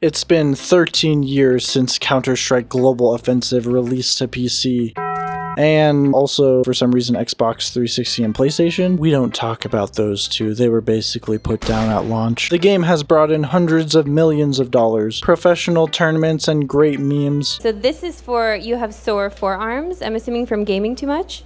It's been 13 years since Counter-Strike Global Offensive released to PC. And also, for some reason, Xbox 360 and PlayStation. We don't talk about those two. They were basically put down at launch. The game has brought in hundreds of millions of dollars, professional tournaments, and great memes. So this is for you have sore forearms, I'm assuming from gaming too much?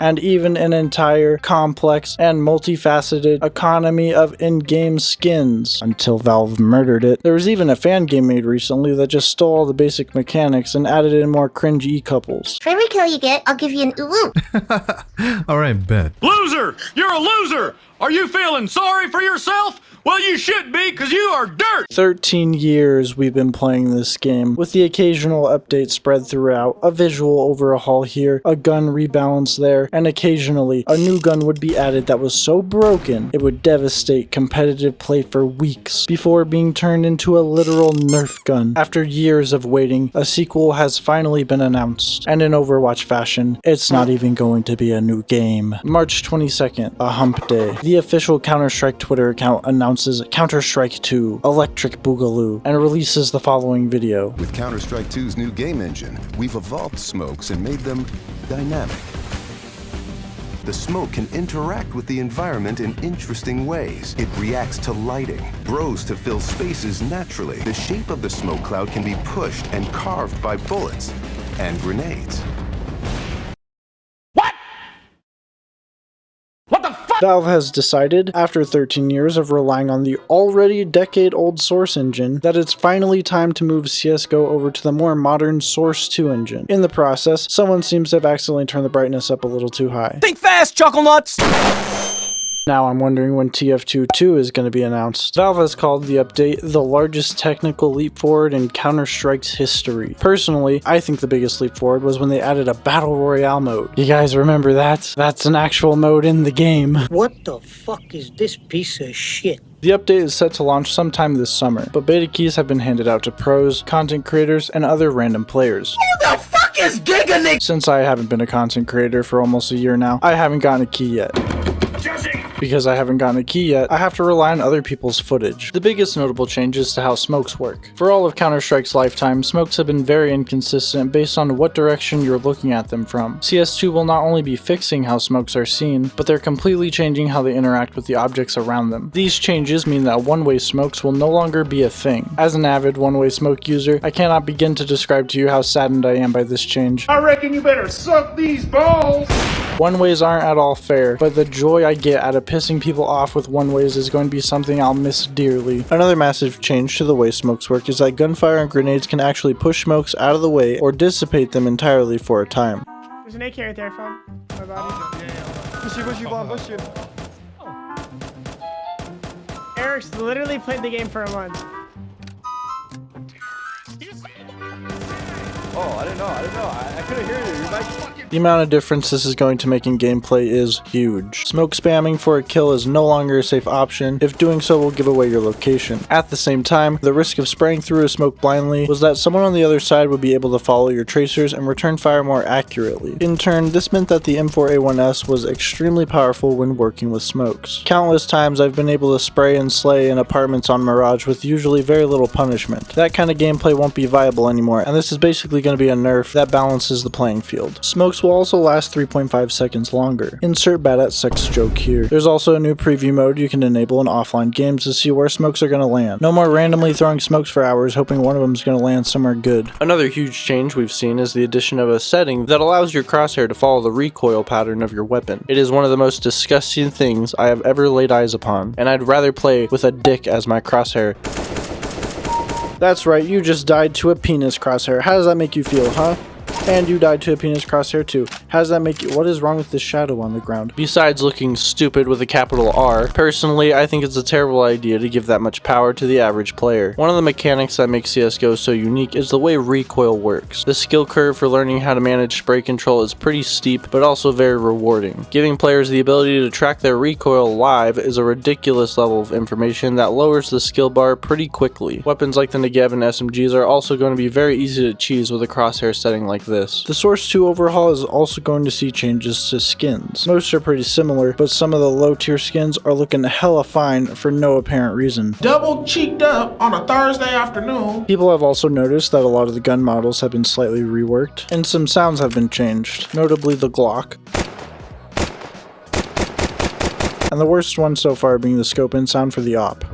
And even an entire complex and multifaceted economy of in-game skins, until Valve murdered it. There was even a fan game made recently that just stole all the basic mechanics and added in more cringe e-couples. For every kill you get, I'll give you an ooh-woo. Alright, bet. Loser! You're a loser! Are you feeling sorry for yourself? Well, you should be, because you are dirt! 13 years we've been playing this game, with the occasional update spread throughout, a visual overhaul here, a gun rebalance there, and occasionally a new gun would be added that was so broken it would devastate competitive play for weeks, before being turned into a literal Nerf gun. After years of waiting, a sequel has finally been announced, and in Overwatch fashion, it's not even going to be a new game. March 22nd, a hump day. The official Counter-Strike Twitter account announces Counter-Strike 2 Electric Boogaloo and releases the following video. With Counter-Strike 2's new game engine, we've evolved smokes and made them dynamic. The smoke can interact with the environment in interesting ways. It reacts to lighting, grows to fill spaces naturally. The shape of the smoke cloud can be pushed and carved by bullets and grenades. Valve has decided, after 13 years of relying on the already decade-old Source engine, that it's finally time to move CSGO over to the more modern Source 2 engine. In the process, someone seems to have accidentally turned the brightness up a little too high. Think fast, chuckle nuts! Now I'm wondering when TF2 is going to be announced. Valve has called the update the largest technical leap forward in Counter-Strike's history. Personally, I think the biggest leap forward was when they added a Battle Royale mode. You guys remember that? That's an actual mode in the game. What the fuck is this piece of shit? The update is set to launch sometime this summer, but beta keys have been handed out to pros, content creators, and other random players. Who the fuck is Giga Nick? Since I haven't been a content creator for almost a year now, I haven't gotten a key yet. Because I haven't gotten a key yet, I have to rely on other people's footage. The biggest notable change is to how smokes work. For all of Counter-Strike's lifetime, smokes have been very inconsistent based on what direction you're looking at them from. CS2 will not only be fixing how smokes are seen, but they're completely changing how they interact with the objects around them. These changes mean that one-way smokes will no longer be a thing. As an avid one-way smoke user, I cannot begin to describe to you how saddened I am by this change. I reckon you better suck these balls! One-ways aren't at all fair, but the joy I get out of pissing people off with one-ways is going to be something I'll miss dearly. Another massive change to the way smokes work is that gunfire and grenades can actually push smokes out of the way or dissipate them entirely for a time. There's an AK right there, phone. My body. Push you, Vaughn, push you. Eric's literally played the game for a month. Oh, I didn't know. I couldn't hear you. Your mic. The amount of difference this is going to make in gameplay is huge. Smoke spamming for a kill is no longer a safe option, if doing so will give away your location. At the same time, the risk of spraying through a smoke blindly was that someone on the other side would be able to follow your tracers and return fire more accurately. In turn, this meant that the M4A1S was extremely powerful when working with smokes. Countless times I've been able to spray and slay in apartments on Mirage with usually very little punishment. That kind of gameplay won't be viable anymore, and this is basically going to be a nerf that balances the playing field. Smokes will also last 3.5 seconds longer. Insert bad at sex joke here. There's also a new preview mode you can enable in offline games to see where smokes are going to land. No more randomly throwing smokes for hours hoping one of them is going to land somewhere good. Another huge change we've seen is the addition of a setting that allows your crosshair to follow the recoil pattern of your weapon. It is one of the most disgusting things I have ever laid eyes upon, and I'd rather play with a dick as my crosshair. That's right, you just died to a penis crosshair. How does that make you feel, huh? And you died to a penis crosshair too. How does that make you? What is wrong with this shadow on the ground? Besides looking stupid with a capital R, personally, I think it's a terrible idea to give that much power to the average player. One of the mechanics that makes CSGO so unique is the way recoil works. The skill curve for learning how to manage spray control is pretty steep, but also very rewarding. Giving players the ability to track their recoil live is a ridiculous level of information that lowers the skill bar pretty quickly. Weapons like the Negev and SMGs are also going to be very easy to cheese with a crosshair setting like this. The Source 2 overhaul is also going to see changes to skins. Most are pretty similar, but some of the low tier skins are looking hella fine for no apparent reason. Double cheeked up on a Thursday afternoon. People have also noticed that a lot of the gun models have been slightly reworked, and some sounds have been changed, notably the Glock. And the worst one so far being the scope in sound for the op.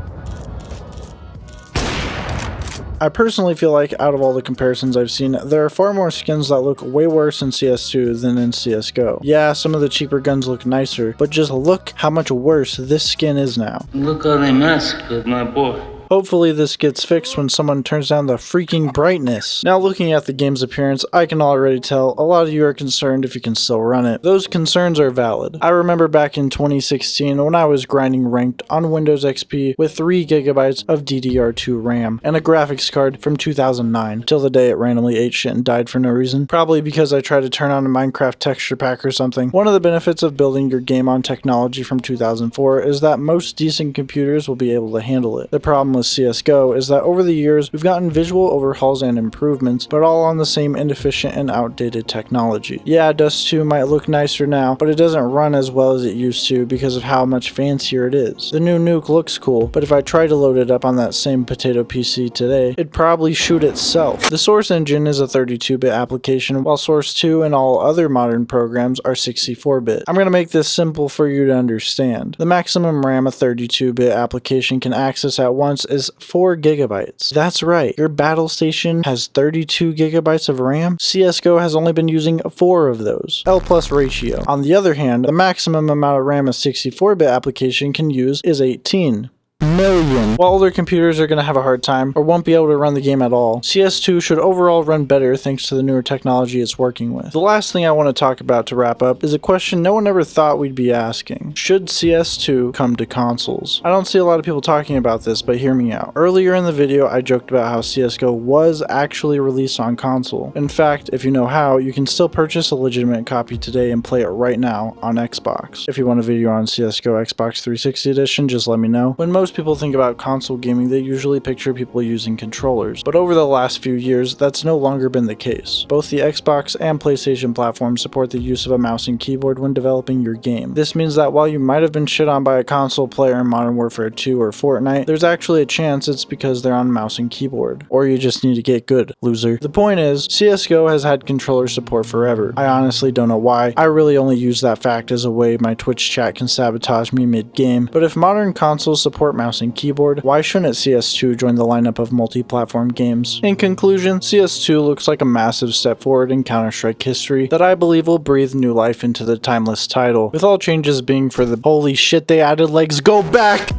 I personally feel like out of all the comparisons I've seen, there are far more skins that look way worse in CS2 than in CSGO. Yeah, some of the cheaper guns look nicer, but just look how much worse this skin is now. Look how they massacred my boy. Hopefully this gets fixed when someone turns down the freaking brightness. Now looking at the game's appearance, I can already tell a lot of you are concerned if you can still run it. Those concerns are valid. I remember back in 2016 when I was grinding ranked on Windows XP with 3 GB of DDR2 RAM and a graphics card from 2009 till the day it randomly ate shit and died for no reason. Probably because I tried to turn on a Minecraft texture pack or something. One of the benefits of building your game on technology from 2004 is that most decent computers will be able to handle it. The problem with CSGO is that over the years we've gotten visual overhauls and improvements, but all on the same inefficient and outdated technology. Yeah, Dust 2 might look nicer now, but it doesn't run as well as it used to because of how much fancier it is. The new nuke looks cool, but if I tried to load it up on that same potato PC today, it'd probably shoot itself. The Source engine is a 32-bit application, while Source 2 and all other modern programs are 64-bit. I'm going to make this simple for you to understand. The maximum RAM a 32-bit application can access at once is 4 GB. That's right, your battle station has 32 GB of RAM. CSGO has only been using 4 of those. L+ ratio. On the other hand, the maximum amount of RAM a 64-bit application can use is 18 million. While older computers are going to have a hard time or won't be able to run the game at all, CS2 should overall run better thanks to the newer technology it's working with. The last thing I want to talk about to wrap up is a question no one ever thought we'd be asking. Should CS2 come to consoles? I don't see a lot of people talking about this, but hear me out. Earlier in the video, I joked about how CSGO was actually released on console. In fact, if you know how, you can still purchase a legitimate copy today and play it right now on Xbox. If you want a video on CSGO Xbox 360 edition, just let me know. When most people think about console gaming, they usually picture people using controllers, but over the last few years, that's no longer been the case. Both the Xbox and PlayStation platforms support the use of a mouse and keyboard when developing your game. This means that while you might have been shit on by a console player in Modern Warfare 2 or Fortnite, there's actually a chance it's because they're on mouse and keyboard. Or you just need to get good, loser. The point is, CSGO has had controller support forever. I honestly don't know why. I really only use that fact as a way my Twitch chat can sabotage me mid-game, but if modern consoles support mouse and keyboard, why shouldn't CS2 join the lineup of multi-platform games? In conclusion, CS2 looks like a massive step forward in Counter-Strike history that I believe will breathe new life into the timeless title, with all changes being for the holy shit they added legs, go back!